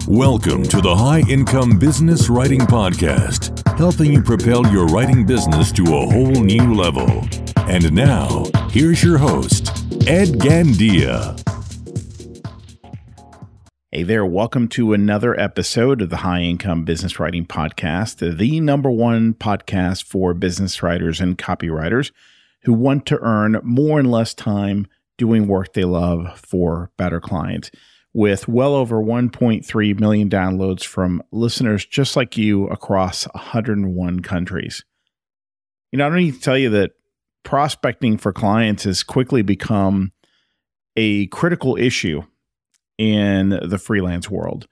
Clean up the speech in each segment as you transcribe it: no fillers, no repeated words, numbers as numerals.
Welcome to the High Income Business Writing Podcast, helping you propel your writing business to a whole new level. And now, here's your host, Ed Gandia. Hey there, welcome to another episode of the High Income Business Writing Podcast, the number one podcast for business writers and copywriters who want to earn more in less time doing work they love for better clients. With well over 1.3 million downloads from listeners just like you across 101 countries. I don't need to tell you that prospecting for clients has quickly become a critical issue in the freelance world.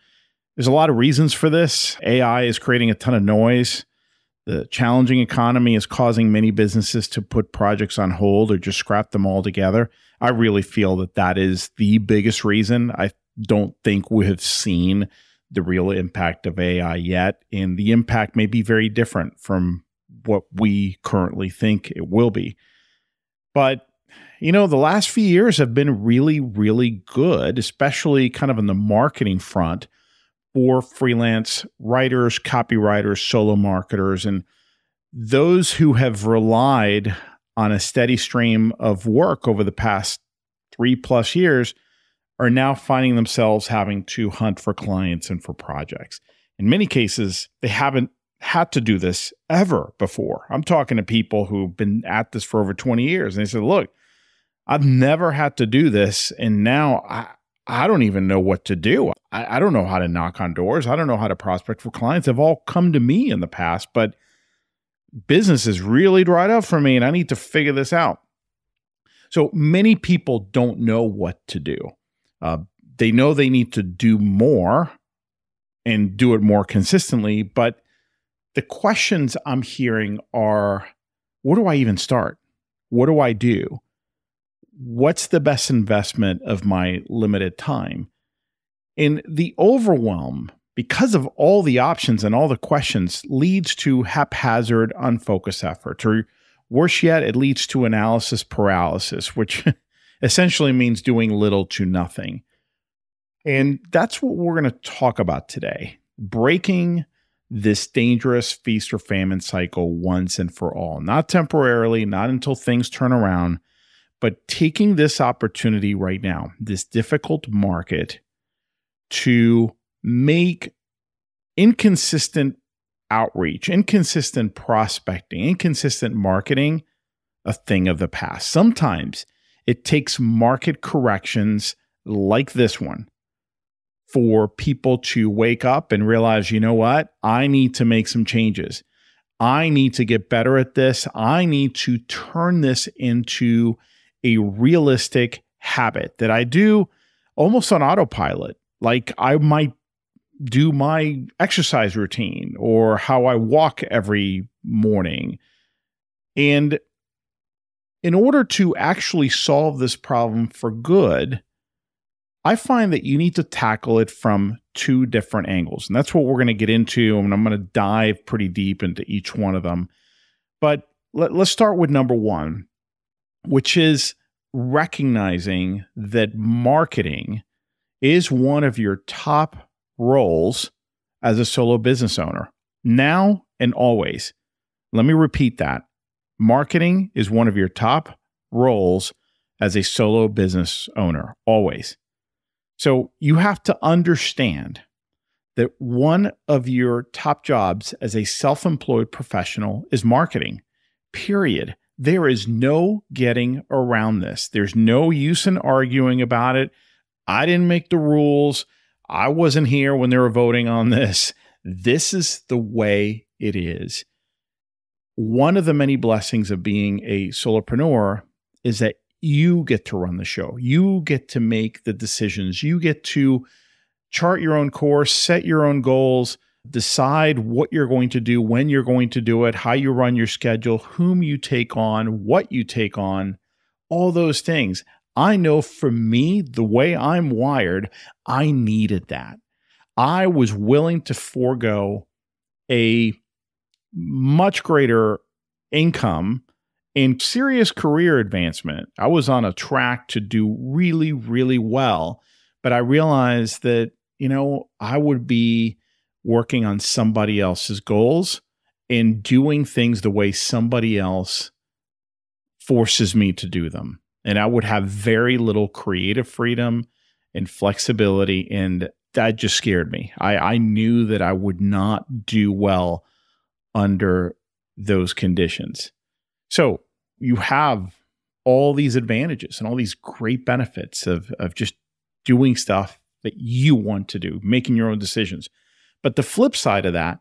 There's a lot of reasons for this. AI is creating a ton of noise. The challenging economy is causing many businesses to put projects on hold or just scrap them altogether. I really feel that is the biggest reason. I don't think we have seen the real impact of AI yet, and the impact may be very different from what we currently think it will be. But, the last few years have been really, really good, especially kind of on the marketing front for freelance writers, copywriters, solo marketers, and those who have relied on a steady stream of work over the past 3+ years are now finding themselves having to hunt for clients and for projects. In many cases, they haven't had to do this ever before. I'm talking to people who've been at this for over 20 years, and they said, look, I've never had to do this, and now I don't even know what to do. I don't know how to knock on doors. I don't know how to prospect for clients. They've all come to me in the past, but business has really dried up for me, and I need to figure this out. So many people don't know what to do. They know they need to do more and do it more consistently, but the questions I'm hearing are, where do I even start? What do I do? What's the best investment of my limited time? And the overwhelm, because of all the options and all the questions, leads to haphazard, unfocused efforts. Or worse yet, it leads to analysis paralysis, which essentially means doing little to nothing. And that's what we're going to talk about today, breaking this dangerous feast or famine cycle once and for all, not temporarily, not until things turn around, but taking this opportunity right now, this difficult market, to make inconsistent outreach, inconsistent prospecting, inconsistent marketing a thing of the past. Sometimes it takes market corrections like this one for people to wake up and realize, you know what? I need to make some changes. I need to get better at this. I need to turn this into a realistic habit that I do almost on autopilot. Like I might do my exercise routine or how I walk every morning. And in order to actually solve this problem for good, I find that you need to tackle it from two different angles. And that's what we're going to get into. And I'm going to dive pretty deep into each one of them. But let's start with number one, which is recognizing that marketing is one of your top roles as a solo business owner, now and always. Let me repeat that. Marketing is one of your top roles as a solo business owner, always. So you have to understand that one of your top jobs as a self-employed professional is marketing, period. There is no getting around this. There's no use in arguing about it. I didn't make the rules. I wasn't here when they were voting on this. This is the way it is. One of the many blessings of being a solopreneur is that you get to run the show. You get to make the decisions. You get to chart your own course, set your own goals, decide what you're going to do, when you're going to do it, how you run your schedule, whom you take on, what you take on, all those things. I know for me, the way I'm wired, I needed that. I was willing to forego a much greater income and serious career advancement. I was on a track to do really, really well, But I realized that, I would be working on somebody else's goals and doing things the way somebody else forces me to do them. And I would have very little creative freedom and flexibility. And that just scared me. I knew that I would not do well under those conditions. So you have all these advantages and all these great benefits of just doing stuff that you want to do, making your own decisions. But the flip side of that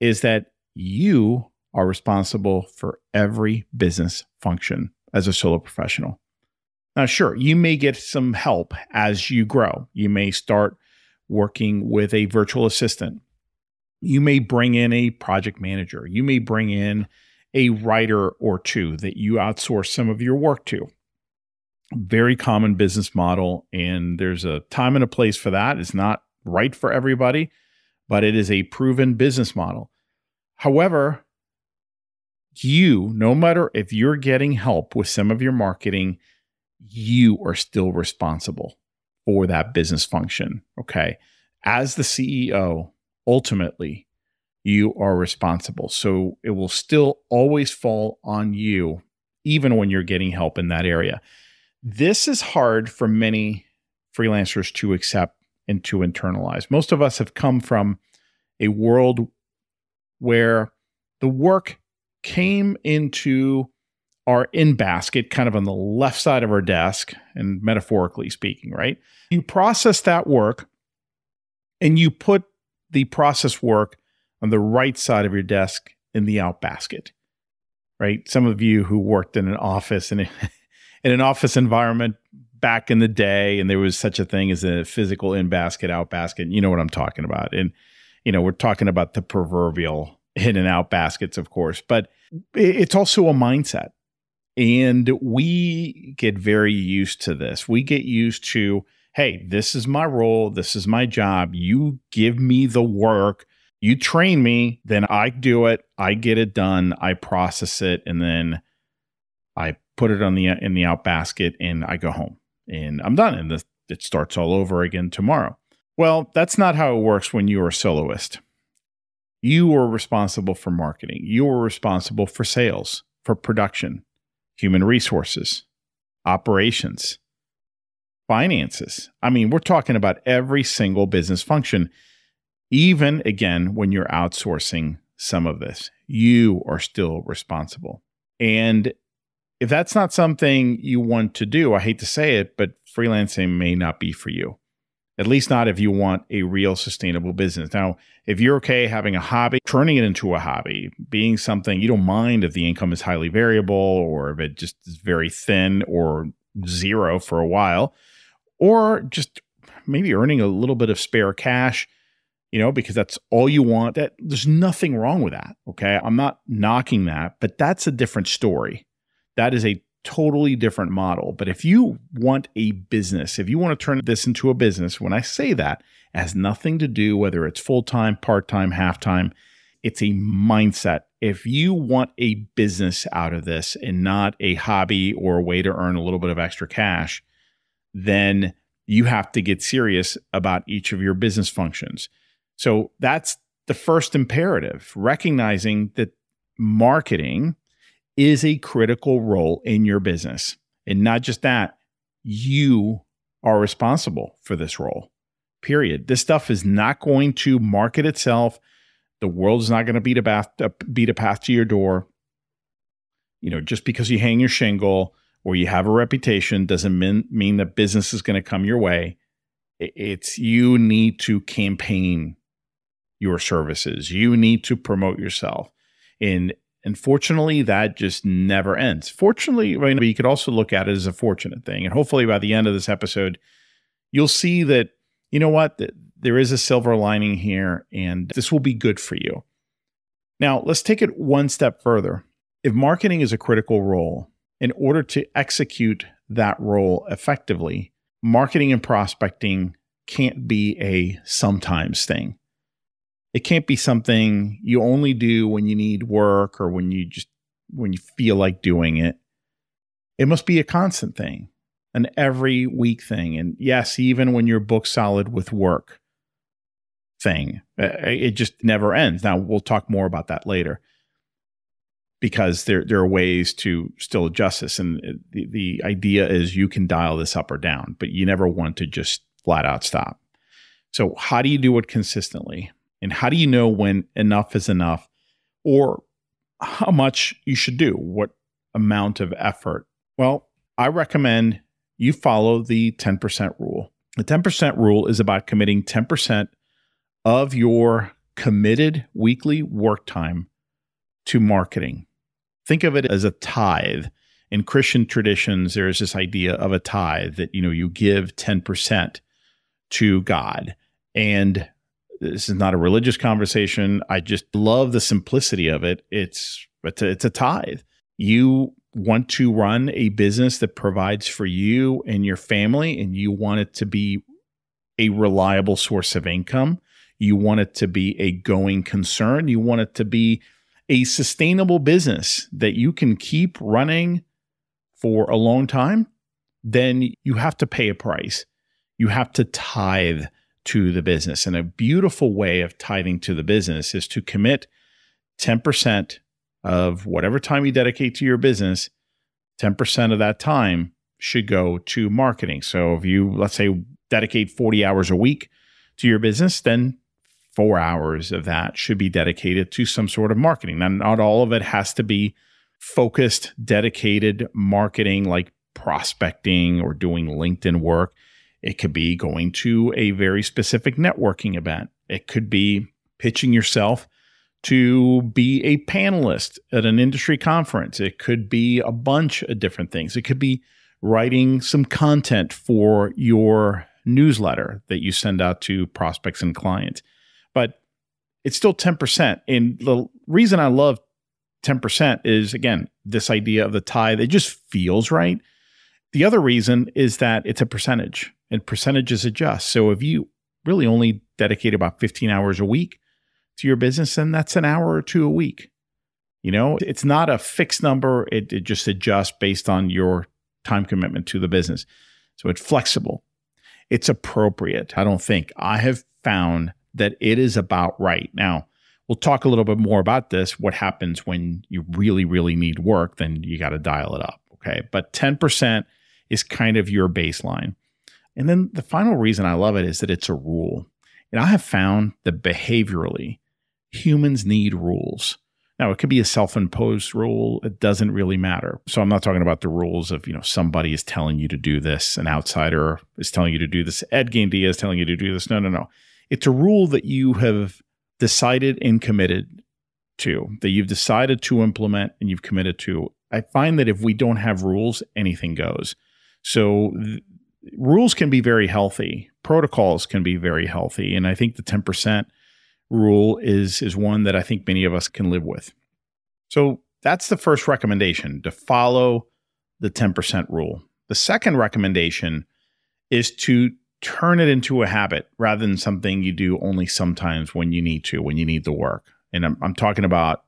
is that you are responsible for every business function as a solo professional. Now, sure, you may get some help as you grow. You may start working with a virtual assistant. You may bring in a project manager. You may bring in a writer or two that you outsource some of your work to. Very common business model, and there's a time and a place for that. It's not right for everybody, but it is a proven business model. However, no matter if you're getting help with some of your marketing, you are still responsible for that business function, okay? As the CEO, ultimately, you are responsible. So it will still always fall on you, even when you're getting help in that area. This is hard for many freelancers to accept and to internalize. Most of us have come from a world where the work came into our in basket, kind of on the left side of our desk, and metaphorically speaking, right? You process that work and you put the process work on the right side of your desk in the out basket, right? Some of you who worked in an office and in an office environment back in the day, and there was such a thing as a physical in basket, out basket, you know what I'm talking about. And, we're talking about the proverbial in and out baskets, of course, but it's also a mindset. And we get very used to this. We get used to, hey, this is my role. This is my job. You give me the work. You train me, then I do it. I get it done. I process it, and then I put it on in the out basket, and I go home, and I'm done. And it starts all over again tomorrow. Well, that's not how it works when you are a soloist. You are responsible for marketing. You are responsible for sales, for production, human resources, operations, finances. I mean, we're talking about every single business function. Even, again, when you're outsourcing some of this, you are still responsible. And if that's not something you want to do, I hate to say it, but freelancing may not be for you. At least not if you want a real sustainable business. Now, if you're okay having a hobby, turning it into a hobby, being something you don't mind if the income is highly variable or if it just is very thin or zero for a while, or just maybe earning a little bit of spare cash, because that's all you want, that there's nothing wrong with that. Okay. I'm not knocking that, but that's a different story. That is a totally different model. But if you want a business, if you want to turn this into a business, when I say that, it has nothing to do whether it's full-time, part-time, half-time. It's a mindset. If you want a business out of this and not a hobby or a way to earn a little bit of extra cash, then you have to get serious about each of your business functions. So that's the first imperative, recognizing that marketing is a critical role in your business. And not just that, you are responsible for this role, period. This stuff is not going to market itself. The world is not going to beat a path to your door. Just because you hang your shingle or you have a reputation doesn't mean that business is going to come your way. It's you need to campaign your services. You need to promote yourself. And fortunately, that just never ends. Fortunately, right, but you could also look at it as a fortunate thing. And hopefully by the end of this episode, you'll see that, there is a silver lining here, and this will be good for you. Now, let's take it one step further. If marketing is a critical role, in order to execute that role effectively, marketing and prospecting can't be a sometimes thing. It can't be something you only do when you need work or when you feel like doing it. It must be a constant thing. an every week thing. And yes, even when you're booked solid with work thing, it just never ends. Now, we'll talk more about that later because there are ways to still adjust this. And the idea is you can dial this up or down, but you never want to just flat out stop. So how do you do it consistently? And how do you know when enough is enough or how much you should do? What amount of effort? Well, I recommend you follow the 10% rule. The 10% rule is about committing 10% of your committed weekly work time to marketing. Think of it as a tithe. In Christian traditions, there is this idea of a tithe that, you give 10% to God. And this is not a religious conversation. I just love the simplicity of it. It's a tithe. You want to run a business that provides for you and your family, and you want it to be a reliable source of income. You want it to be a going concern. You want it to be a sustainable business that you can keep running for a long time. Then you have to pay a price. You have to tithe to the business. And a beautiful way of tithing to the business is to commit 10% of whatever time you dedicate to your business. 10% of that time should go to marketing. So if you, let's say, dedicate 40 hours a week to your business, then 4 hours of that should be dedicated to some sort of marketing. Now, not all of it has to be focused, dedicated marketing like prospecting or doing LinkedIn work. It could be going to a very specific networking event. It could be pitching yourself to be a panelist at an industry conference. It could be a bunch of different things. It could be writing some content for your newsletter that you send out to prospects and clients. But it's still 10%. And the reason I love 10% is, again, this idea of the tithe. It just feels right. The other reason is that it's a percentage, and percentages adjust. So if you really only dedicate about 15 hours a week to your business, then that's an hour or two a week. It's not a fixed number. It just adjusts based on your time commitment to the business. So it's flexible. It's appropriate. I have found that it is about right. Now, we'll talk a little bit more about this. What happens when you really, really need work, then you got to dial it up. Okay. But 10% is kind of your baseline. And then the final reason I love it is that it's a rule. And I have found that behaviorally, humans need rules. Now, it could be a self-imposed rule. It doesn't really matter. So I'm not talking about the rules of, somebody is telling you to do this. An outsider is telling you to do this. Ed Gandia is telling you to do this. No. It's a rule that you have decided and committed to, that you've decided to implement and you've committed to. I find that if we don't have rules, anything goes. So rules can be very healthy. Protocols can be very healthy. And I think the 10% rule is one that I think many of us can live with. So that's the first recommendation, to follow the 10% rule. The second recommendation is to turn it into a habit rather than something you do only sometimes when you need the work. And I'm talking about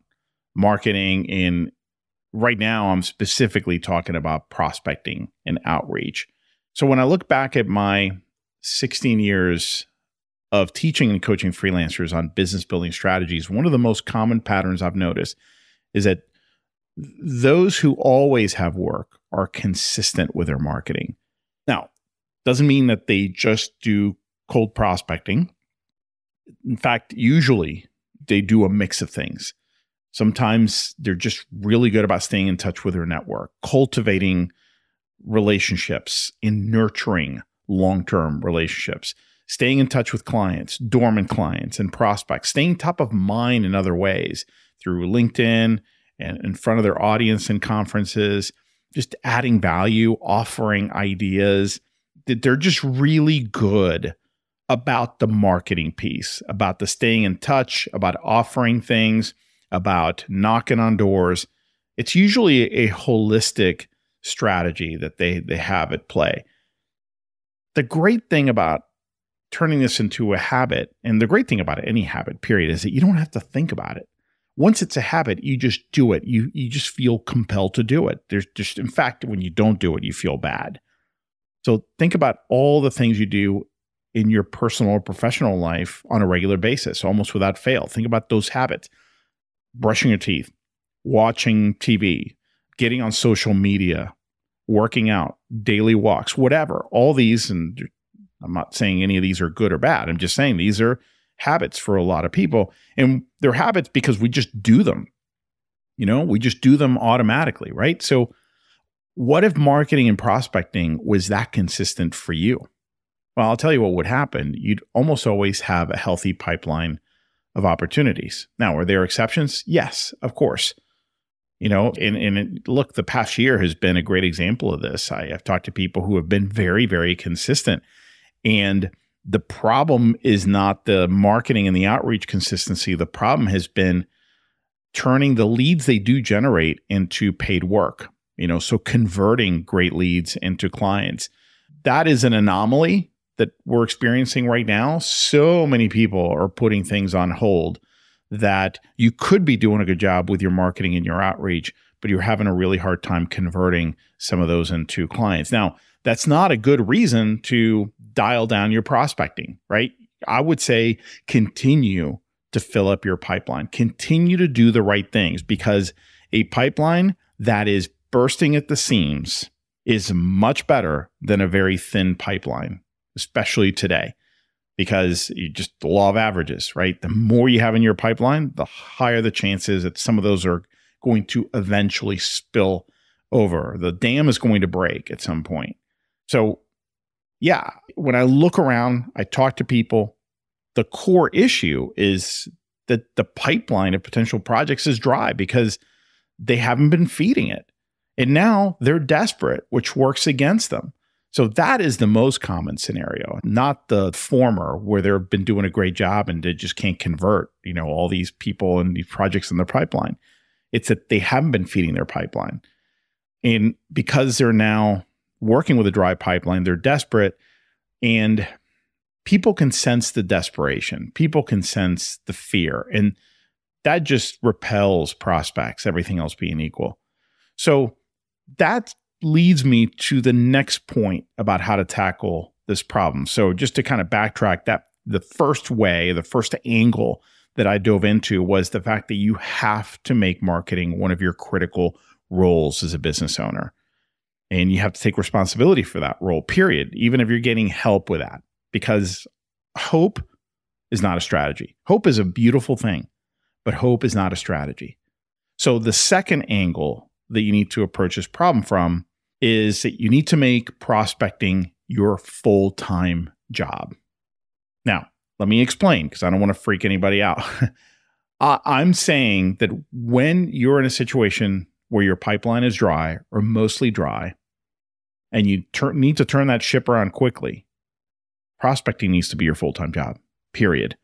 marketing, and right now I'm specifically talking about prospecting and outreach. So when I look back at my 16 years of teaching and coaching freelancers on business building strategies, one of the most common patterns I've noticed is that those who always have work are consistent with their marketing. Now, doesn't mean that they just do cold prospecting. In fact, usually they do a mix of things. Sometimes they're just really good about staying in touch with their network, cultivating relationships, in nurturing long-term relationships, staying in touch with clients, dormant clients and prospects, staying top of mind in other ways through LinkedIn and in front of their audience in conferences, just adding value, offering ideas. That they're just really good about the marketing piece, about the staying in touch, about offering things, about knocking on doors. It's usually a holistic strategy that they have at play. The great thing about turning this into a habit, and the great thing about any habit, period, is that you don't have to think about it. Once it's a habit, you just do it. You just feel compelled to do it. There's just, in fact, when you don't do it, you feel bad. So think about all the things you do in your personal or professional life on a regular basis, almost without fail. Think about those habits: brushing your teeth, watching TV, getting on social media, working out, daily walks, whatever. All these, and I'm not saying any of these are good or bad. I'm just saying these are habits for a lot of people. And they're habits because we just do them. We just do them automatically, right? So what if marketing and prospecting was that consistent for you? Well, I'll tell you what would happen. You'd almost always have a healthy pipeline of opportunities. Now, are there exceptions? Yes, of course. Look, the past year has been a great example of this. I've talked to people who have been very, very consistent. And the problem is not the marketing and the outreach consistency. The problem has been turning the leads they do generate into paid work, so converting great leads into clients. That is an anomaly that we're experiencing right now. So many people are putting things on hold that you could be doing a good job with your marketing and your outreach, but you're having a really hard time converting some of those into clients. Now, that's not a good reason to dial down your prospecting, right? I would say continue to fill up your pipeline. Continue to do the right things, because a pipeline that is bursting at the seams is much better than a very thin pipeline, especially today, because the law of averages, right? The more you have in your pipeline, the higher the chances that some of those are going to eventually spill over. The dam is going to break at some point. So yeah, when I look around, I talk to people, the core issue is that the pipeline of potential projects is dry because they haven't been feeding it. And now they're desperate, which works against them. So that is the most common scenario, not the former where they've been doing a great job and they just can't convert, all these people and these projects in their pipeline. It's that they haven't been feeding their pipeline. And because they're now working with a dry pipeline, they're desperate, and people can sense the desperation. People can sense the fear, and that just repels prospects, everything else being equal. So that leads me to the next point about how to tackle this problem. So just to kind of backtrack, that the first angle that I dove into was the fact that you have to make marketing one of your critical roles as a business owner. And you have to take responsibility for that role, period, even if you're getting help with that, because hope is not a strategy. Hope is a beautiful thing, but hope is not a strategy. So the second angle that you need to approach this problem from is that you need to make prospecting your full-time job. Now, let me explain, because I don't want to freak anybody out. I'm saying that when you're in a situation where your pipeline is dry or mostly dry, and you need to turn that ship around quickly, prospecting needs to be your full-time job, period.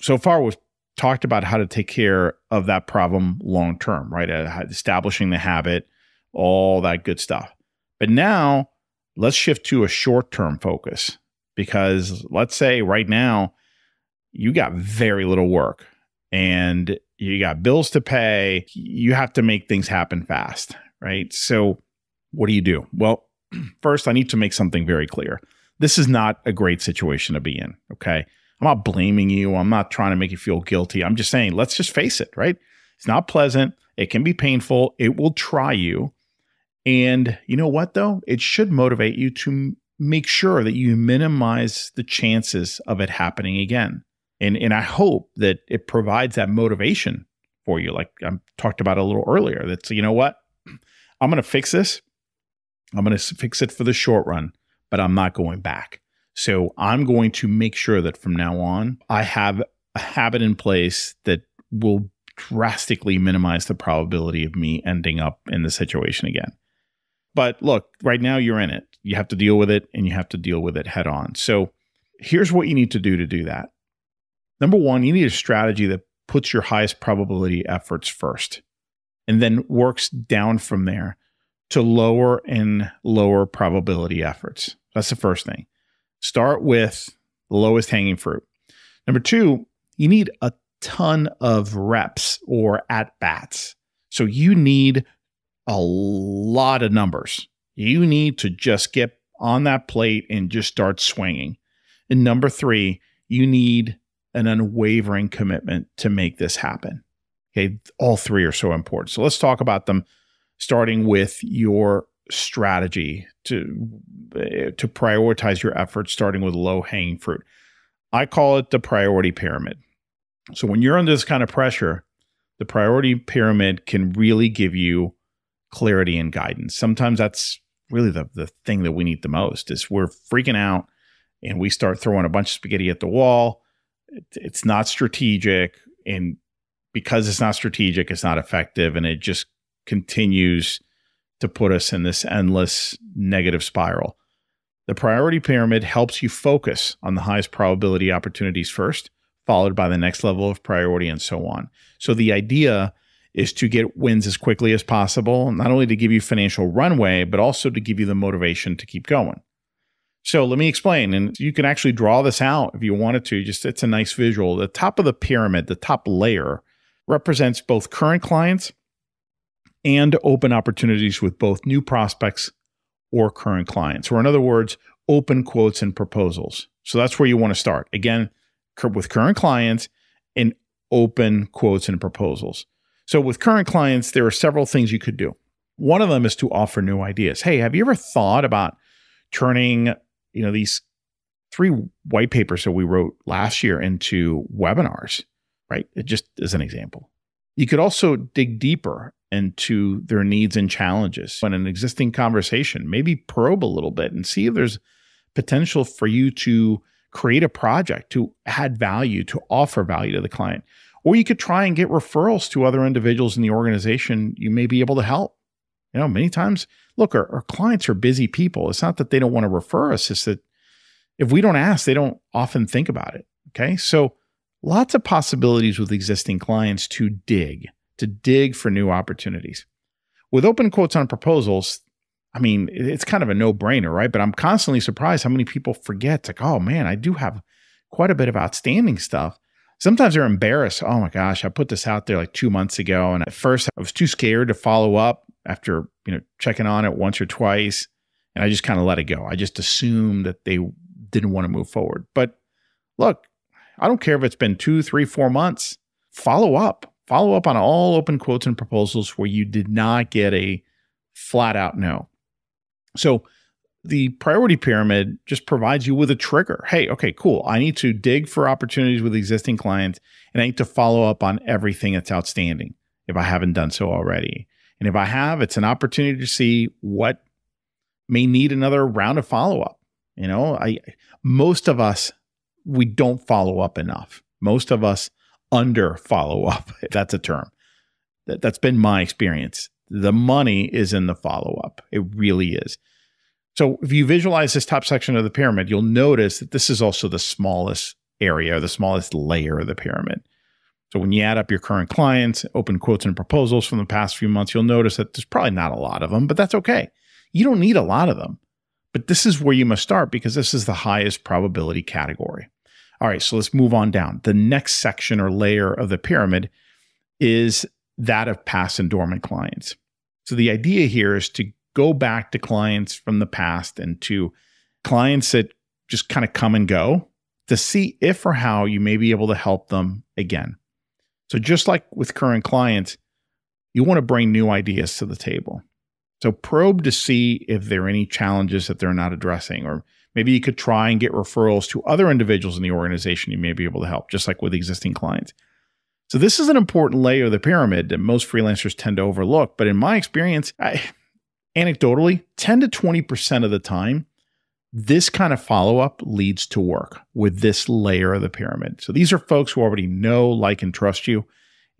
So far, we've talked about how to take care of that problem long-term, right? Establishing the habit, all that good stuff. But now let's shift to a short-term focus, because let's say right now you got very little work and you got bills to pay. You have to make things happen fast, right? So what do you do? Well, first, I need to make something very clear. This is not a great situation to be in, okay? I'm not blaming you. I'm not trying to make you feel guilty. I'm just saying, let's just face it, right? It's not pleasant. It can be painful. It will try you. And you know what, though? It should motivate you to make sure that you minimize the chances of it happening again. And I hope that it provides that motivation for you, like I talked about a little earlier. That's, you know what? I'm going to fix this. I'm going to fix it for the short run, but I'm not going back. So I'm going to make sure that from now on, I have a habit in place that will drastically minimize the probability of me ending up in the situation again. But look, right now you're in it. You have to deal with it, and you have to deal with it head on. So here's what you need to do that. Number one, you need a strategy that puts your highest probability efforts first, and then works down from there to lower and lower probability efforts. That's the first thing. Start with the lowest hanging fruit. Number two, you need a ton of reps or at-bats. So you need a lot of numbers. You need to just get on that plate and just start swinging. And number 3, you need an unwavering commitment to make this happen. Okay, all 3 are so important. So let's talk about them, starting with your strategy to prioritize your efforts, starting with low-hanging fruit. I call it the priority pyramid. So when you're under this kind of pressure, the priority pyramid can really give you clarity and guidance. Sometimes that's really the thing that we need the most is we're freaking out and we start throwing a bunch of spaghetti at the wall. It's not strategic. And because it's not strategic, it's not effective. And it just continues to put us in this endless negative spiral. The priority pyramid helps you focus on the highest probability opportunities first, followed by the next level of priority and so on. So the idea is to get wins as quickly as possible, not only to give you financial runway, but also to give you the motivation to keep going. So let me explain, and you can actually draw this out if you wanted to. Just it's a nice visual. The top of the pyramid, the top layer, represents both current clients and open opportunities with both new prospects or current clients, or in other words, open quotes and proposals. So that's where you want to start. Again, with current clients and open quotes and proposals. So with current clients, there are several things you could do. One of them is to offer new ideas. Hey, have you ever thought about turning, these 3 white papers that we wrote last year into webinars, right? It just as an example. You could also dig deeper into their needs and challenges in an existing conversation, maybe probe a little bit and see if there's potential for you to create a project to add value, to offer value to the client. Or you could try and get referrals to other individuals in the organization you may be able to help. Many times, look, our clients are busy people. It's not that they don't want to refer us. It's that if we don't ask, they don't often think about it. Okay. So lots of possibilities with existing clients to dig for new opportunities. With open quotes on proposals, it's kind of a no-brainer, right? But I'm constantly surprised how many people forget. It's like, oh man, I do have quite a bit of outstanding stuff. Sometimes they're embarrassed. Oh my gosh, I put this out there like 2 months ago. And at first I was too scared to follow up after, checking on it once or twice. And I just kind of let it go. I just assumed that they didn't want to move forward. But look, I don't care if it's been 2, 3, 4 months. Follow up on all open quotes and proposals where you did not get a flat out no. So the priority pyramid just provides you with a trigger. Hey, okay, cool. I need to dig for opportunities with existing clients, and I need to follow up on everything that's outstanding if I haven't done so already. And if I have, it's an opportunity to see what may need another round of follow-up. Most of us, we don't follow up enough. Most of us under follow up, if that's a term. That's been my experience. The money is in the follow up. It really is. So if you visualize this top section of the pyramid, you'll notice that this is also the smallest area, the smallest layer of the pyramid. So when you add up your current clients, open quotes and proposals from the past few months, you'll notice that there's probably not a lot of them, but that's okay. You don't need a lot of them, but this is where you must start because this is the highest probability category. All right, so let's move on down. The next section or layer of the pyramid is that of past and dormant clients. So the idea here is to go back to clients from the past and to clients that just kind of come and go to see if or how you may be able to help them again. So just like with current clients, you want to bring new ideas to the table. So probe to see if there are any challenges that they're not addressing, or maybe you could try and get referrals to other individuals in the organization you may be able to help, just like with existing clients. So this is an important layer of the pyramid that most freelancers tend to overlook. But in my experience, anecdotally, 10 to 20% of the time, this kind of follow-up leads to work with this layer of the pyramid. So these are folks who already know, like, and trust you.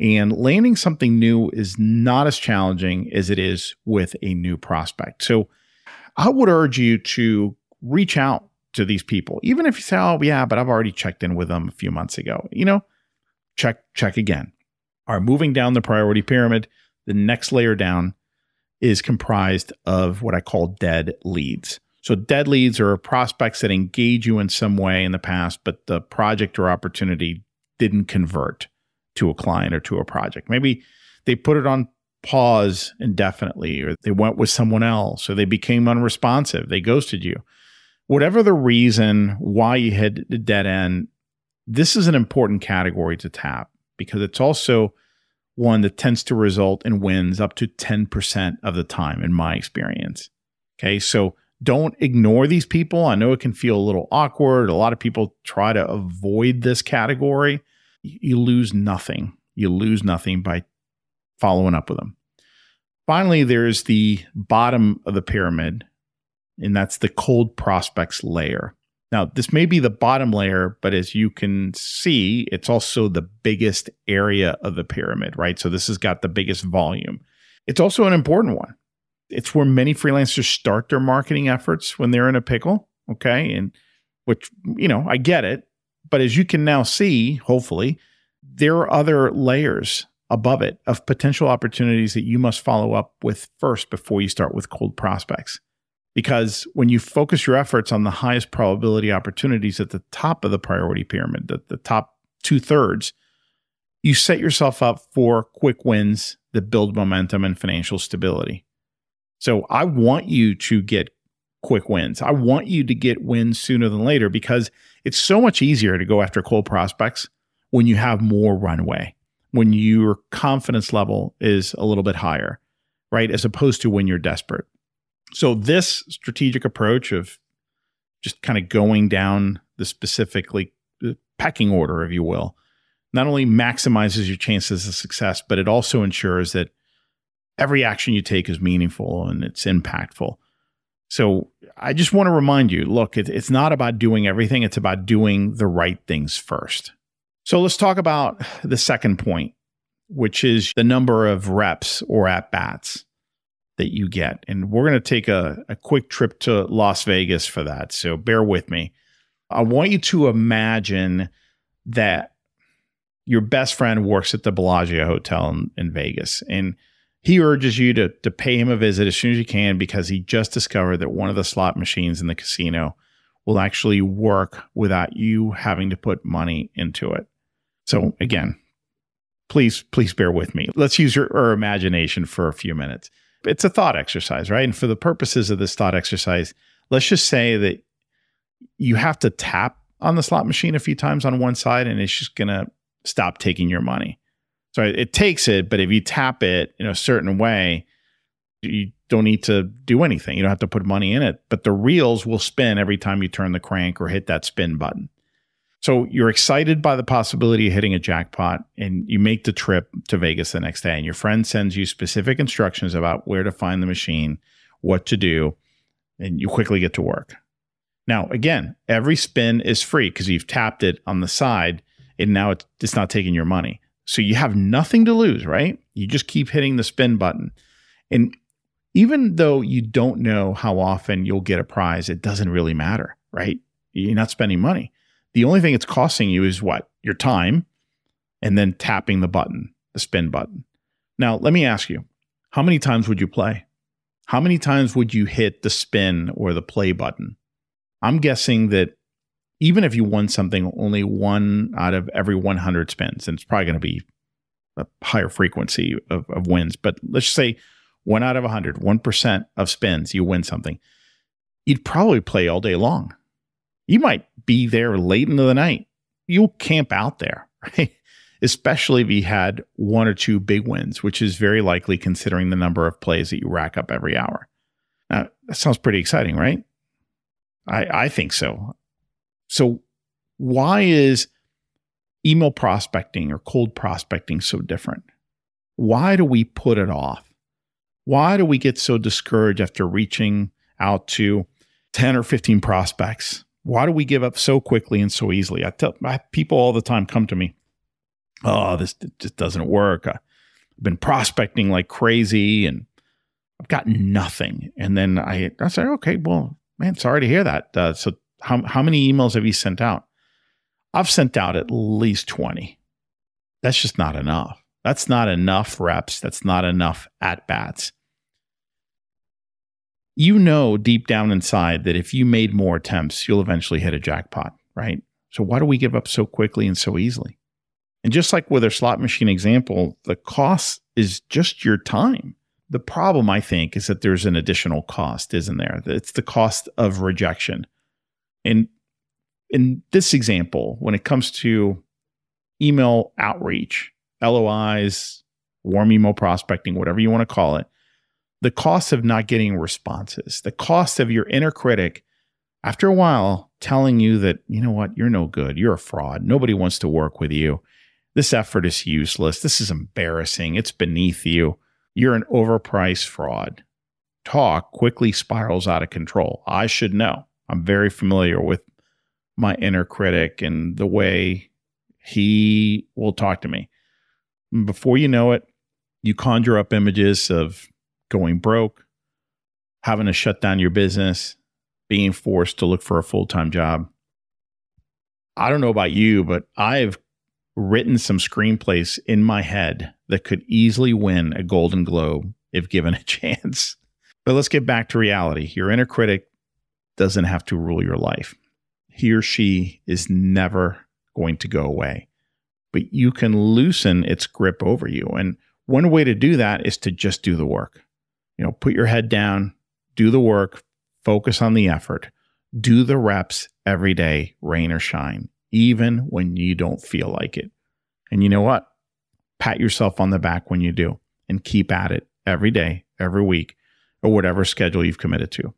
And landing something new is not as challenging as it is with a new prospect. So I would urge you to reach out to these people, even if you say, oh, yeah, but I've already checked in with them a few months ago. Check again. All right, moving down the priority pyramid, the next layer down is comprised of what I call dead leads. So dead leads are prospects that engage you in some way in the past, but the project or opportunity didn't convert to a client or to a project. Maybe they put it on pause indefinitely, or they went with someone else, or they became unresponsive, they ghosted you. Whatever the reason why you hit the dead end, this is an important category to tap because it's also one that tends to result in wins up to 10% of the time in my experience. Okay, so don't ignore these people. I know it can feel a little awkward. A lot of people try to avoid this category. You lose nothing. You lose nothing by following up with them. Finally, there's the bottom of the pyramid, and that's the cold prospects layer. Now, this may be the bottom layer, but as you can see, it's also the biggest area of the pyramid, right? So this has got the biggest volume. It's also an important one. It's where many freelancers start their marketing efforts when they're in a pickle, okay? And which, I get it. But as you can now see, hopefully, there are other layers above it of potential opportunities that you must follow up with first before you start with cold prospects. Because when you focus your efforts on the highest probability opportunities at the top of the priority pyramid, the top 2/3, you set yourself up for quick wins that build momentum and financial stability. So I want you to get quick wins. I want you to get wins sooner than later because it's so much easier to go after cold prospects when you have more runway, when your confidence level is a little bit higher, right? As opposed to when you're desperate. So this strategic approach of just kind of going down the specifically pecking order, if you will, not only maximizes your chances of success, but it also ensures that every action you take is meaningful and it's impactful. So I just want to remind you, look, it's not about doing everything. It's about doing the right things first. So let's talk about the second point, which is the number of reps or at-bats that you get. And we're going to take a quick trip to Las Vegas for that. So bear with me. I want you to imagine that your best friend works at the Bellagio Hotel in Vegas, and he urges you to pay him a visit as soon as you can because he just discovered that one of the slot machines in the casino will actually work without you having to put money into it. So again, please bear with me. Let's use our imagination for a few minutes. It's a thought exercise, right? And for the purposes of this thought exercise, let's just say that you have to tap on the slot machine a few times on one side and it's just going to stop taking your money. So it takes it, but if you tap it in a certain way, you don't need to do anything. You don't have to put money in it, but the reels will spin every time you turn the crank or hit that spin button. So you're excited by the possibility of hitting a jackpot and you make the trip to Vegas the next day and your friend sends you specific instructions about where to find the machine, what to do, and you quickly get to work. Now, again, every spin is free because you've tapped it on the side and now it's not taking your money. So you have nothing to lose, right? You just keep hitting the spin button. And even though you don't know how often you'll get a prize, it doesn't really matter, right? You're not spending money. The only thing it's costing you is what? Your time and then tapping the button, the spin button. Now, let me ask you, how many times would you play? How many times would you hit the spin or the play button? I'm guessing that even if you won something, only 1 out of every 100 spins, and it's probably going to be a higher frequency of wins, but let's just say 1 out of 100, 1% of spins, you win something. You'd probably play all day long. You might be there late into the night. You'll camp out there, right? Especially if you had 1 or 2 big wins, which is very likely considering the number of plays that you rack up every hour. Now, that sounds pretty exciting, right? I think so. So why is email prospecting or cold prospecting so different? Why do we put it off? Why do we get so discouraged after reaching out to 10 or 15 prospects? Why do we give up so quickly and so easily? People all the time come to me, oh, this just doesn't work. I've been prospecting like crazy and I've got nothing. And then I say, okay, well, man, sorry to hear that. So how many emails have you sent out? I've sent out at least 20. That's just not enough. That's not enough reps. That's not enough at-bats. You know deep down inside that if you made more attempts, you'll eventually hit a jackpot, right? So why do we give up so quickly and so easily? And just like with our slot machine example, the cost is just your time. The problem, I think, is that there's an additional cost, isn't there? It's the cost of rejection. And in this example, when it comes to email outreach, LOIs, warm email prospecting, whatever you want to call it, the cost of not getting responses, the cost of your inner critic, after a while, telling you that, you know what, you're no good, you're a fraud, nobody wants to work with you, this effort is useless, this is embarrassing, it's beneath you, you're an overpriced fraud. Talk quickly spirals out of control. I should know. I'm very familiar with my inner critic and the way he will talk to me. Before you know it, you conjure up images of going broke, having to shut down your business, being forced to look for a full-time job. I don't know about you, but I've written some screenplays in my head that could easily win a Golden Globe if given a chance. But let's get back to reality. Your inner critic doesn't have to rule your life. He or she is never going to go away, but you can loosen its grip over you. And one way to do that is to just do the work. Put your head down, do the work, focus on the effort, do the reps every day, rain or shine, even when you don't feel like it. And you know what? Pat yourself on the back when you do and keep at it every day, every week, or whatever schedule you've committed to.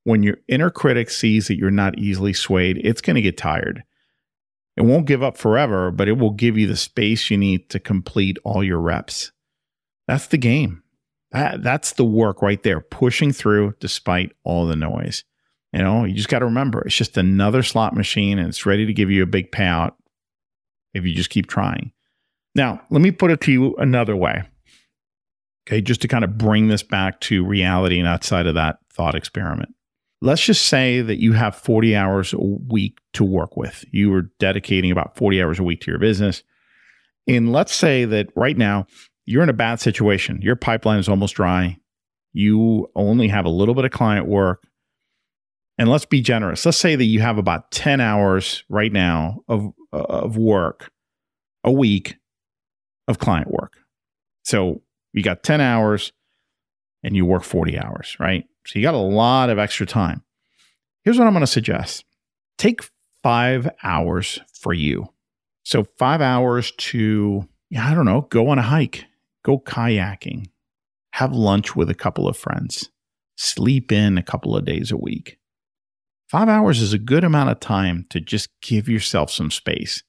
When your inner critic sees that you're not easily swayed, it's going to get tired. It won't give up forever, but it will give you the space you need to complete all your reps. That's the game. That's the work right there, pushing through despite all the noise. You just got to remember, it's just another slot machine and it's ready to give you a big payout if you just keep trying. Now, let me put it to you another way. Okay, just to kind of bring this back to reality and outside of that thought experiment. Let's just say that you have 40 hours a week to work with. You are dedicating about 40 hours a week to your business. And let's say that right now you're in a bad situation. Your pipeline is almost dry. You only have a little bit of client work. And let's be generous. Let's say that you have about 10 hours right now of work a week of client work. So you got 10 hours and you work 40 hours, right? So you got a lot of extra time. Here's what I'm going to suggest. Take 5 hours for you. So 5 hours to, go on a hike, go kayaking, have lunch with a couple of friends, sleep in a couple of days a week. 5 hours is a good amount of time to just give yourself some space.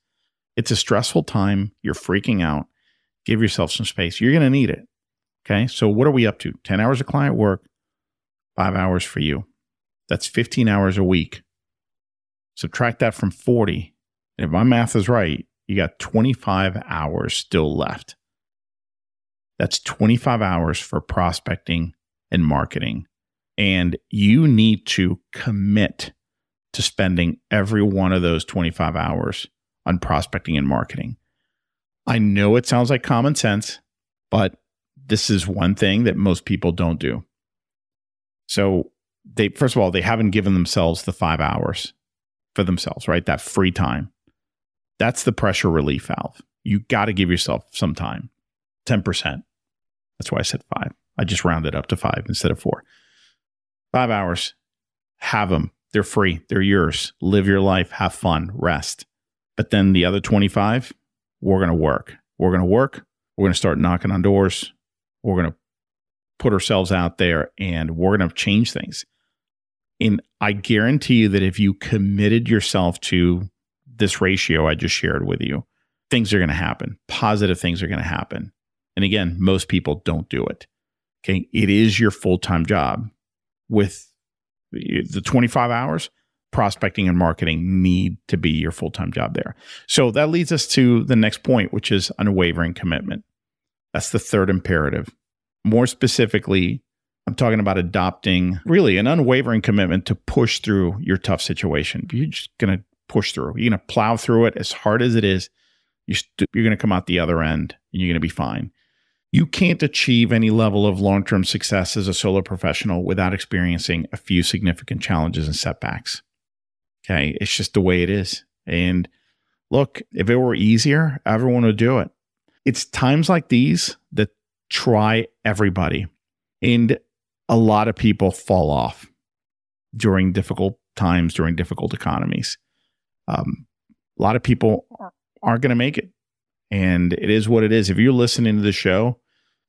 It's a stressful time. You're freaking out. Give yourself some space. You're going to need it. Okay. So what are we up to? 10 hours of client work, 5 hours for you. That's 15 hours a week. Subtract that from 40. And if my math is right, you got 25 hours still left. That's 25 hours for prospecting and marketing. And you need to commit to spending every one of those 25 hours on prospecting and marketing. I know it sounds like common sense, but this is one thing that most people don't do. So first of all, they haven't given themselves the 5 hours for themselves, right? That free time. That's the pressure relief valve. You got to give yourself some time, 10%. That's why I said 5. I just rounded up to 5 instead of 4. 5 hours, have them. They're free. They're yours. Live your life. Have fun. Rest. But then the other 25, we're going to work. We're going to work. We're going to start knocking on doors. We're going to put ourselves out there and we're going to change things. And I guarantee you that if you committed yourself to this ratio I just shared with you, things are going to happen. Positive things are going to happen. And again, most people don't do it. Okay. It is your full-time job. With the 25 hours, prospecting and marketing need to be your full-time job there. So that leads us to the next point, which is unwavering commitment. That's the third imperative. More specifically, I'm talking about adopting really an unwavering commitment to push through your tough situation. You're just going to push through. You're going to plow through it as hard as it is. You're going to come out the other end and you're going to be fine. You can't achieve any level of long-term success as a solo professional without experiencing a few significant challenges and setbacks. Okay, it's just the way it is. And look, if it were easier, everyone would do it. It's times like these that try everybody. And a lot of people fall off during difficult times, during difficult economies. A lot of people aren't going to make it. And it is what it is. If you're listening to the show,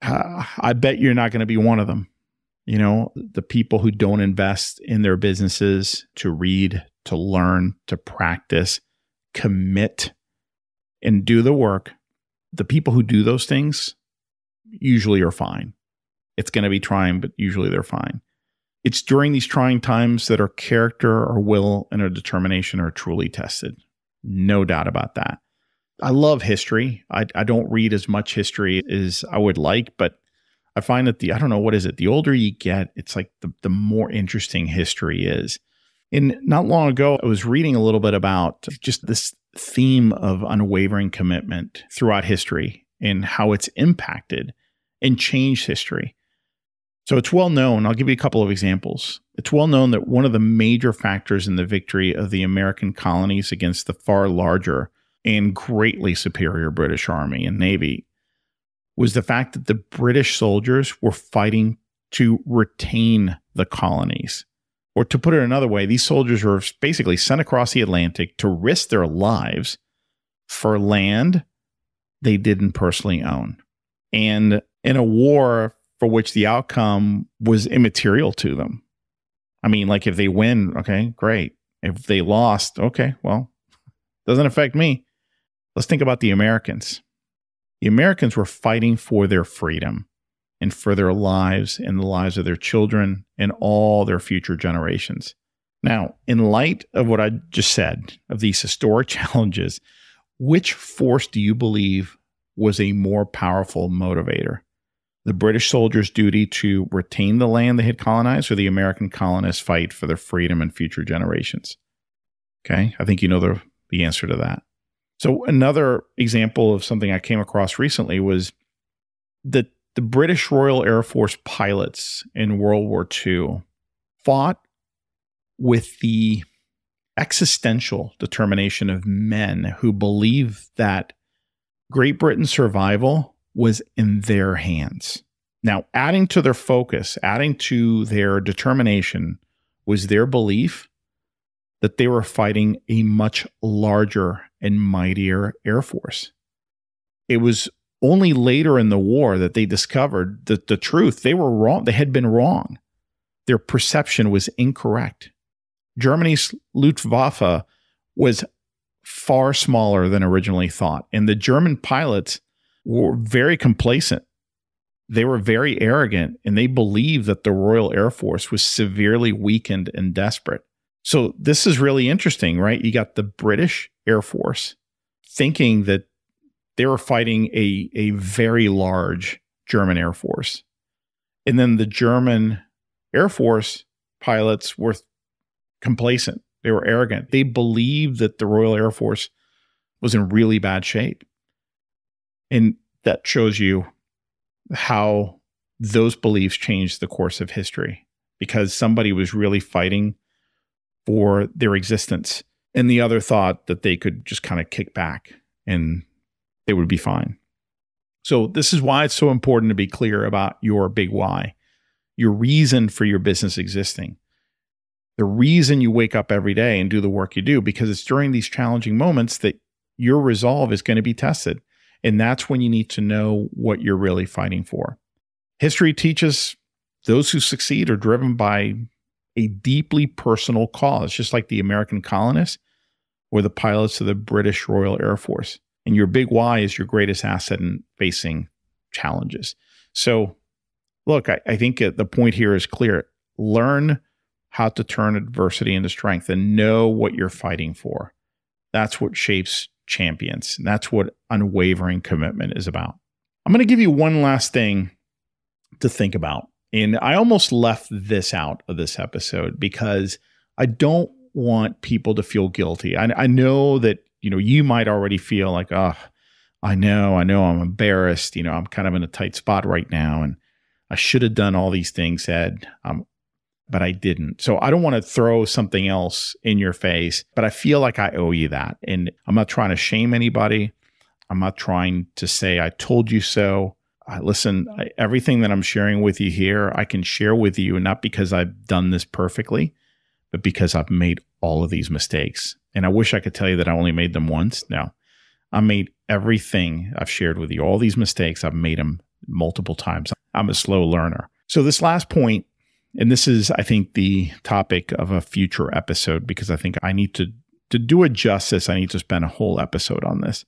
I bet you're not going to be one of them. The people who don't invest in their businesses to read, to learn, to practice, commit, and do the work, the people who do those things usually are fine. It's going to be trying, but usually they're fine. It's during these trying times that our character, our will, and our determination are truly tested. No doubt about that. I love history. I don't read as much history as I would like, but I find that the older you get, it's like the more interesting history is. And not long ago, I was reading a little bit about just this theme of unwavering commitment throughout history and how it's impacted and changed history. So it's well known. I'll give you a couple of examples. It's well known that one of the major factors in the victory of the American colonies against the far larger and greatly superior British Army and Navy was the fact that the British soldiers were fighting to retain the colonies. Or to put it another way, these soldiers were basically sent across the Atlantic to risk their lives for land they didn't personally own. And in a war for which the outcome was immaterial to them. I mean, like if they win, okay, great. If they lost, okay, well, doesn't affect me. Let's think about the Americans. The Americans were fighting for their freedom and for their lives and the lives of their children and all their future generations. Now, in light of what I just said, of these historic challenges, which force do you believe was a more powerful motivator? The British soldiers' duty to retain the land they had colonized, or the American colonists' fight for their freedom and future generations? Okay, I think you know the answer to that. So another example of something I came across recently was that the British Royal Air Force pilots in World War II fought with the existential determination of men who believed that Great Britain's survival was in their hands. Now, adding to their focus, adding to their determination, was their belief that they were fighting a much larger and mightier Air Force. It was only later in the war that they discovered that the truth. They were wrong. They had been wrong. Their perception was incorrect. Germany's Luftwaffe was far smaller than originally thought. And the German pilots were very complacent. They were very arrogant, and they believed that the Royal Air Force was severely weakened and desperate. So this is really interesting, right? You got the British Air Force thinking that they were fighting a very large German Air Force. And then the German Air Force pilots were complacent. They were arrogant. They believed that the Royal Air Force was in really bad shape. And that shows you how those beliefs changed the course of history, because somebody was really fighting for their existence, and the other thought that they could just kind of kick back and they would be fine. So this is why it's so important to be clear about your big why, your reason for your business existing, the reason you wake up every day and do the work you do, because it's during these challenging moments that your resolve is going to be tested. And that's when you need to know what you're really fighting for. History teaches those who succeed are driven by a deeply personal cause, just like the American colonists or the pilots of the British Royal Air Force. And your big why is your greatest asset in facing challenges. So look, I think the point here is clear. Learn how to turn adversity into strength and know what you're fighting for. That's what shapes champions. And that's what unwavering commitment is about. I'm going to give you one last thing to think about. And I almost left this out of this episode because I don't want people to feel guilty. I know that, you might already feel like, oh, I know I'm embarrassed. I'm kind of in a tight spot right now. And I should have done all these things, Ed, but I didn't. So I don't want to throw something else in your face, but I feel like I owe you that. And I'm not trying to shame anybody. I'm not trying to say I told you so. Listen, everything that I'm sharing with you here, I can share with you, not because I've done this perfectly, but because I've made all of these mistakes. And I wish I could tell you that I only made them once. No, I made everything I've shared with you. All these mistakes, I've made them multiple times. I'm a slow learner. So this last point, and this is, I think, the topic of a future episode, because I think I need to do it justice, I need to spend a whole episode on this,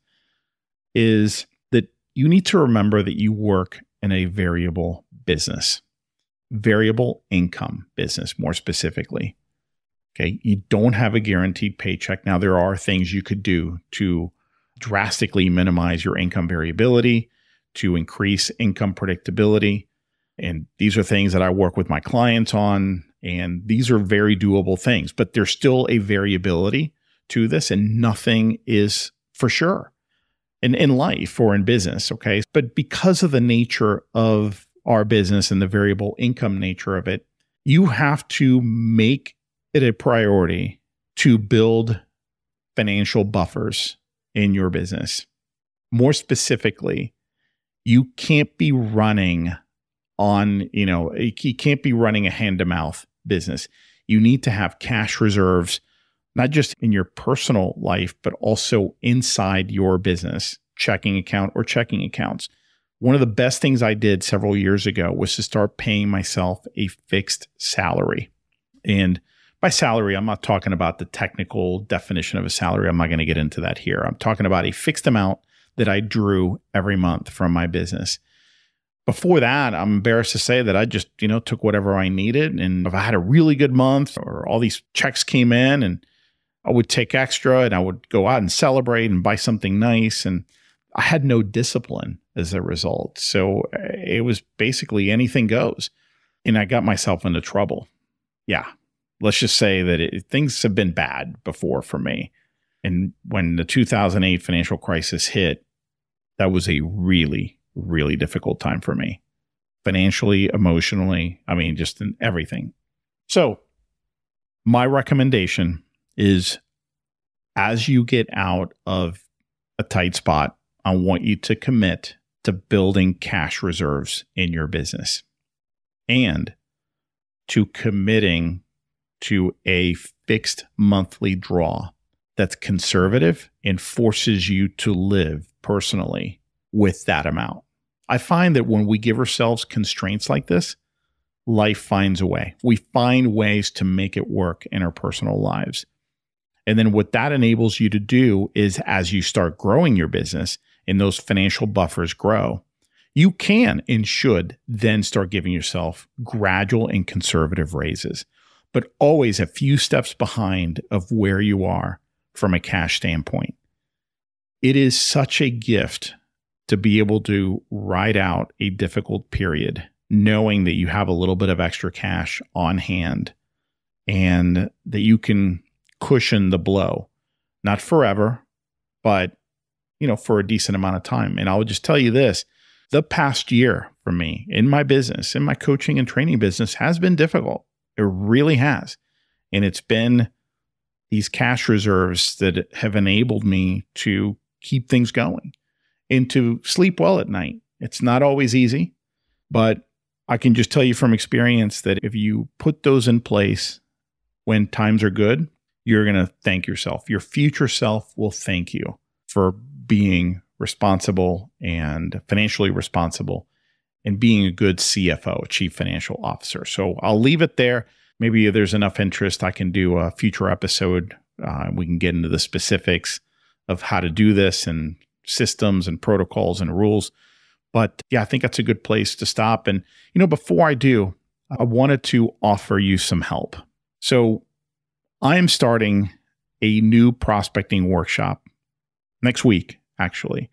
is that you need to remember that you work in a variable business, variable income business, more specifically. Okay. You don't have a guaranteed paycheck. Now, there are things you could do to drastically minimize your income variability, to increase income predictability. And these are things that I work with my clients on. And these are very doable things, but there's still a variability to this, and nothing is for sure in life or in business. Okay. But because of the nature of our business and the variable income nature of it, you have to make it a priority to build financial buffers in your business. More specifically, you can't be running on, you can't be running a hand-to-mouth business. You need to have cash reserves, not just in your personal life, but also inside your business, checking account or checking accounts. One of the best things I did several years ago was to start paying myself a fixed salary. And by salary, I'm not talking about the technical definition of a salary. I'm not going to get into that here. I'm talking about a fixed amount that I drew every month from my business. Before that, I'm embarrassed to say that I just, took whatever I needed. And if I had a really good month or all these checks came in, and I would take extra and I would go out and celebrate and buy something nice. And I had no discipline as a result. So it was basically anything goes. And I got myself into trouble. Yeah. Let's just say that things have been bad before for me. And when the 2008 financial crisis hit, that was a really, really difficult time for me. Financially, emotionally, just in everything. So my recommendation is, as you get out of a tight spot, I want you to commit to building cash reserves in your business and to committing to a fixed monthly draw that's conservative and forces you to live personally with that amount. I find that when we give ourselves constraints like this, life finds a way. We find ways to make it work in our personal lives. And then what that enables you to do is, as you start growing your business and those financial buffers grow, you can and should then start giving yourself gradual and conservative raises, but always a few steps behind of where you are from a cash standpoint. It is such a gift to be able to ride out a difficult period, knowing that you have a little bit of extra cash on hand and that you can cushion the blow, not forever, but for a decent amount of time. And I will just tell you this, the past year for me in my business, in my coaching and training business, has been difficult. It really has. And it's been these cash reserves that have enabled me to keep things going and to sleep well at night. It's not always easy, but I can just tell you from experience that if you put those in place when times are good, you're going to thank yourself. Your future self will thank you for being responsible and financially responsible and being a good CFO, a chief financial officer. So I'll leave it there. Maybe if there's enough interest, I can do a future episode. We can get into the specifics of how to do this and systems and protocols and rules. But yeah, I think that's a good place to stop. And, before I do, I wanted to offer you some help. So I am starting a new prospecting workshop next week, actually.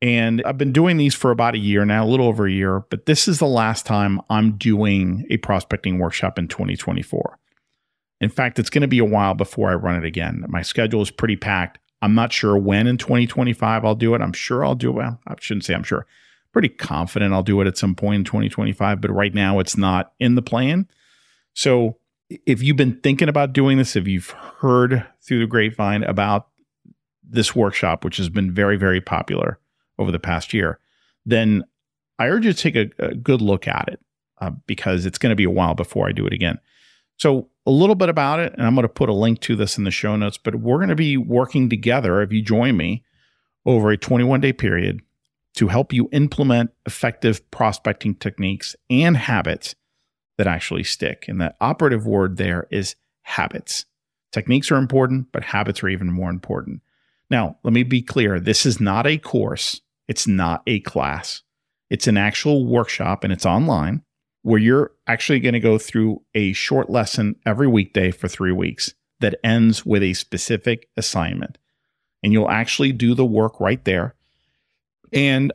And I've been doing these for about a year now, a little over a year, but this is the last time I'm doing a prospecting workshop in 2024. In fact, it's going to be a while before I run it again. My schedule is pretty packed. I'm not sure when in 2025 I'll do it. I'm sure I'll do it. Well, I shouldn't say I'm sure. Pretty confident I'll do it at some point in 2025, but right now it's not in the plan. So if you've been thinking about doing this, if you've heard through the grapevine about this workshop, which has been very, very popular over the past year, then I urge you to take a good look at it because it's going to be a while before I do it again. So a little bit about it, and I'm going to put a link to this in the show notes, but we're going to be working together, if you join me, over a 21-day period to help you implement effective prospecting techniques and habits that actually stick. And the operative word there is habits. Techniques are important, but habits are even more important. Now, let me be clear. This is not a course. It's not a class. It's an actual workshop, and it's online, where you're actually going to go through a short lesson every weekday for 3 weeks that ends with a specific assignment. And you'll actually do the work right there. And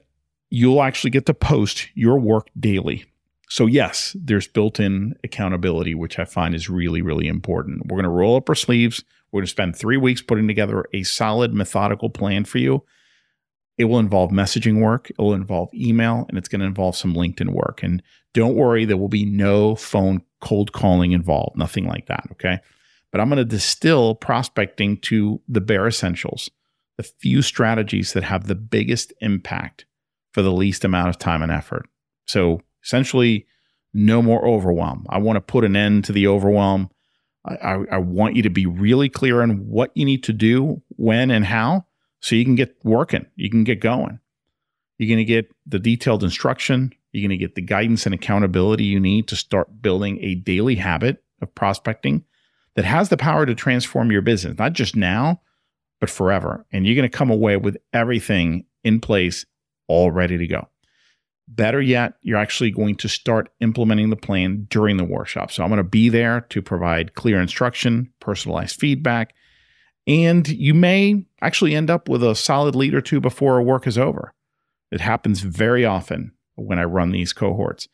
you'll actually get to post your work daily. So yes, there's built-in accountability, which I find is really, really important. We're going to roll up our sleeves. We're going to spend 3 weeks putting together a solid, methodical plan for you. It will involve messaging work. It will involve email, and it's going to involve some LinkedIn work. And don't worry, there will be no phone cold calling involved, nothing like that, okay? But I'm going to distill prospecting to the bare essentials, the few strategies that have the biggest impact for the least amount of time and effort. So essentially, no more overwhelm. I want to put an end to the overwhelm. I want you to be really clear on what you need to do, when and how, so you can get working. You can get going. You're going to get the detailed instruction. You're going to get the guidance and accountability you need to start building a daily habit of prospecting that has the power to transform your business, not just now, but forever. And you're going to come away with everything in place, all ready to go. Better yet, you're actually going to start implementing the plan during the workshop. So I'm going to be there to provide clear instruction, personalized feedback, and you may actually end up with a solid lead or two before our work is over. It happens very often when I run these cohorts.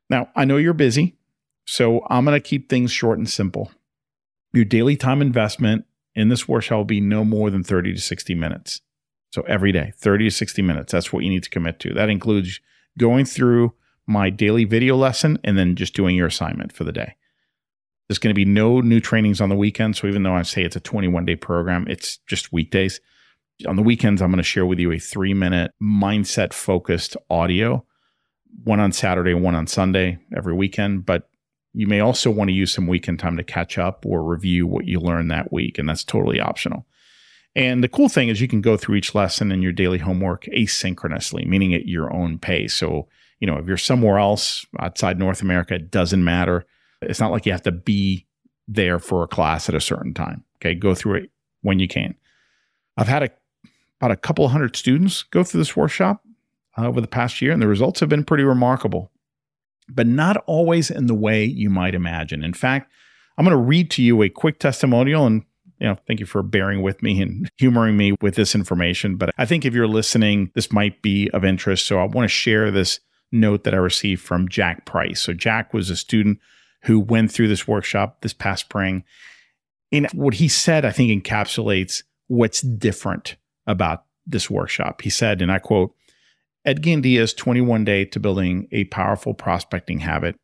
Now, I know you're busy, so I'm going to keep things short and simple. Your daily time investment in this workshop will be no more than 30 to 60 minutes. So every day, 30 to 60 minutes, that's what you need to commit to. That includes going through my daily video lesson and then just doing your assignment for the day. There's going to be no new trainings on the weekend. So even though I say it's a 21-day program, it's just weekdays. On the weekends, I'm going to share with you a 3-minute mindset-focused audio, one on Saturday and one on Sunday every weekend. But you may also want to use some weekend time to catch up or review what you learned that week, and that's totally optional. And the cool thing is you can go through each lesson in your daily homework asynchronously, meaning at your own pace. So, if you're somewhere else outside North America, it doesn't matter. It's not like you have to be there for a class at a certain time. Okay, go through it when you can. I've had about a couple of hundred students go through this workshop over the past year, and the results have been pretty remarkable, but not always in the way you might imagine. In fact, I'm going to read to you a quick testimonial, and thank you for bearing with me and humoring me with this information. But I think if you're listening, this might be of interest. So I want to share this note that I received from Jack Price. So Jack was a student who went through this workshop this past spring. And what he said, I think, encapsulates what's different about this workshop. He said, and I quote, Ed Gandia's 21-day to building a powerful prospecting habit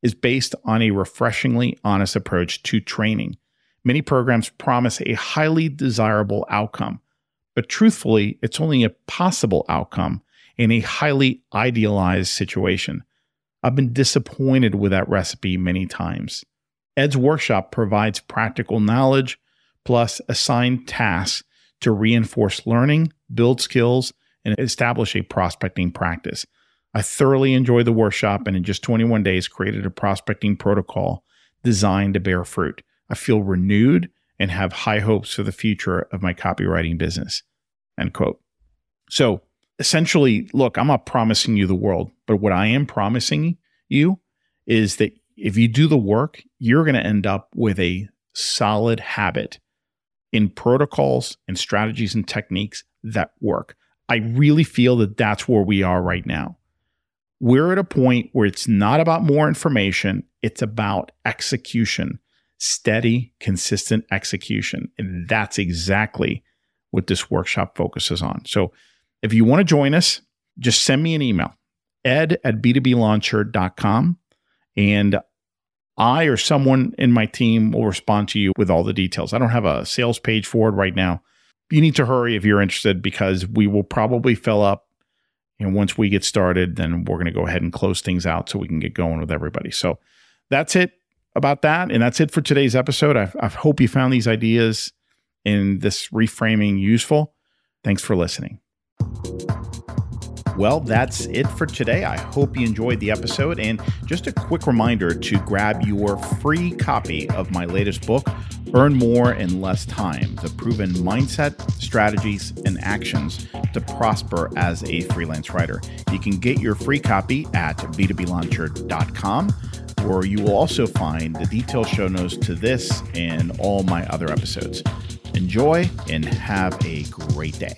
is based on a refreshingly honest approach to training. Many programs promise a highly desirable outcome, but truthfully, it's only a possible outcome in a highly idealized situation. I've been disappointed with that recipe many times. Ed's workshop provides practical knowledge plus assigned tasks to reinforce learning, build skills, and establish a prospecting practice. I thoroughly enjoyed the workshop and in just 21 days created a prospecting protocol designed to bear fruit. I feel renewed and have high hopes for the future of my copywriting business, end quote. So essentially, look, I'm not promising you the world, but what I am promising you is that if you do the work, you're going to end up with a solid habit in protocols and strategies and techniques that work. I really feel that that's where we are right now. We're at a point where it's not about more information, it's about execution. Steady, consistent execution. And that's exactly what this workshop focuses on. So if you want to join us, just send me an email, ed@b2blauncher.com, and I or someone in my team will respond to you with all the details. I don't have a sales page for it right now, you need to hurry if you're interested, because we will probably fill up. Once we get started, then we're going to go ahead and close things out so we can get going with everybody. So that's it about that. And that's it for today's episode. I hope you found these ideas in this reframing useful. Thanks for listening. Well, that's it for today. I hope you enjoyed the episode. And just a quick reminder to grab your free copy of my latest book, Earn More in Less Time: The Proven Mindset, Strategies, and Actions to Prosper as a Freelance Writer. You can get your free copy at b2blauncher.com, where you will also find the detailed show notes to this and all my other episodes. Enjoy and have a great day.